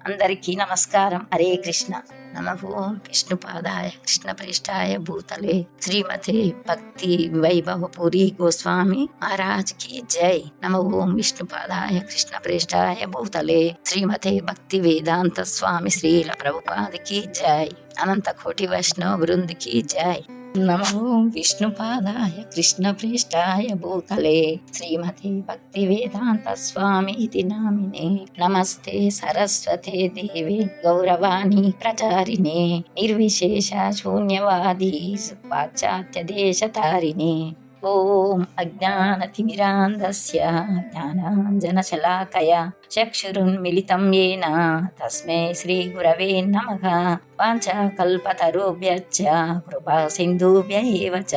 అందరికీ నమస్కారం. హరే కృష్ణ. నమః విష్ణుపాదాయ కృష్ణప్రేష్ఠాయ భూతలే శ్రీమతే భక్తి వైభవపురి గోస్వామి మహారాజ్ కి జై. నమః విష్ణుపాదాయ కృష్ణప్రేష్ఠాయ భూతలే శ్రీమతే భక్తి వేదాంత స్వామి శ్రీల ప్రభుపాదికి జై. అనంత కోటి వైష్ణవ బృందికి జై. నమో విష్ణుపాదాయ కృష్ణప్రేష్ఠాయ భూతలే శ్రీమతే భక్తి వేదాంత స్వామి ఇది నామినే. నమస్తే సరస్వతే దేవి గౌరవాణి ప్రచారిణే నిర్విశేష శూన్యవాది పాశ్చాత్య దేశతారిణే. ఓం అజ్ఞానతిమిరాంధస్య జ్ఞానాంజనశలాకయా చక్షురున్మిలితం యేన తస్మై శ్రీ గురవే నమః. వాంఛాకల్పతరుభ్యశ్చ కృపా సింధుభ్య ఏవ చ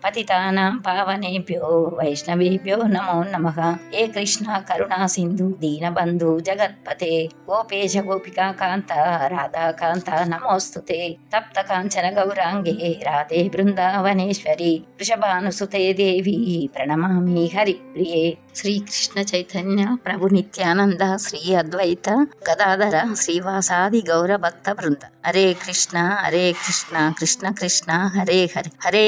పతితానాం పావనేభ్యో వైష్ణవేభ్యో నమో నమః. ఏ కృష్ణ కరుణా సింధు దీనబంధు జగత్పతే గోపేశ గోపికా కాంత రాధాకాంత నమోస్తుతే. తప్త కాంచన గౌరాంగే రాధే బృందావనేశ్వరి వృషభానుసుతే దేవి ప్రణమామి హరిప్రియే. శ్రీకృష్ణ చైతన్య ప్రభు నిత్యానంద శ్రీ అద్వైత గదాధర శ్రీవాసాది గౌర భక్త బృంద. హరే కృష్ణ కృష్ణ కృష్ణ హరే హరే హరే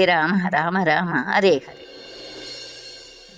రామ రామ రామ హరే హరే.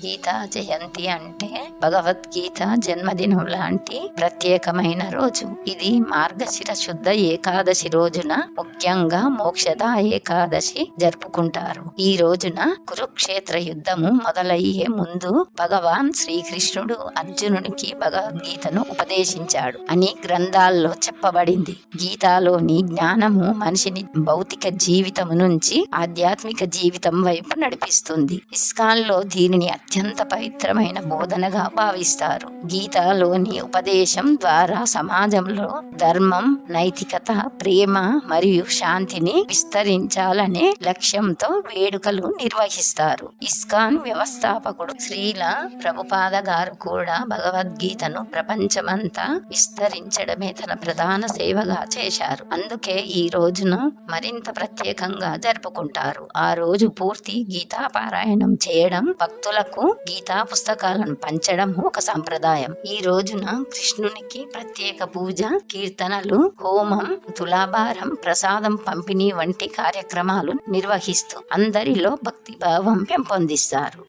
గీతా జయంతి అంటే భగవద్గీత జన్మదినం లాంటి ప్రత్యేకమైన రోజు. ఇది మార్గశిర శుద్ధ ఏకాదశి రోజున, ముఖ్యంగా మోక్షద ఏకాదశి జరుపుకుంటారు. ఈ రోజున కురుక్షేత్ర యుద్ధము మొదలయ్యే ముందు భగవాన్ శ్రీకృష్ణుడు అర్జునునికి భగవద్గీతను ఉపదేశించాడు అని గ్రంథాల్లో చెప్పబడింది. గీతాలోని జ్ఞానము మనిషిని భౌతిక జీవితం నుంచి ఆధ్యాత్మిక జీవితం వైపు నడిపిస్తుంది. ఇస్కాన్లో దీనిని అత్యంత పవిత్రమైన బోధనగా భావిస్తారు. గీతాలోని ఉపదేశం ద్వారా సమాజంలో ధర్మం, నైతికత, ప్రేమ మరియు శాంతిని విస్తరించాలనే లక్ష్యంతో వేడుకలు నిర్వహిస్తారు. ఇస్కాన్ వ్యవస్థాపకుడు శ్రీల ప్రభుపాద గారు కూడా భగవద్గీతను ప్రపంచమంతా విస్తరించడమే తన ప్రధాన సేవగా చేశారు. అందుకే ఈ రోజున మరింత ప్రత్యేకంగా జరుపుకుంటారు. ఆ రోజు పూర్తి గీతా పారాయణం చేయడం, భక్తులకు గీతా పుస్తకాలను పంచడం ఒక సంప్రదాయం. ఈ రోజున కృష్ణునికి ప్రత్యేక పూజ, కీర్తనలు, హోమం, తులాభారం, ప్రసాదం పంపిణీ వంటి కార్యక్రమాలు నిర్వహిస్తూ అందరిలో భక్తి భావం పెంపొందిస్తారు.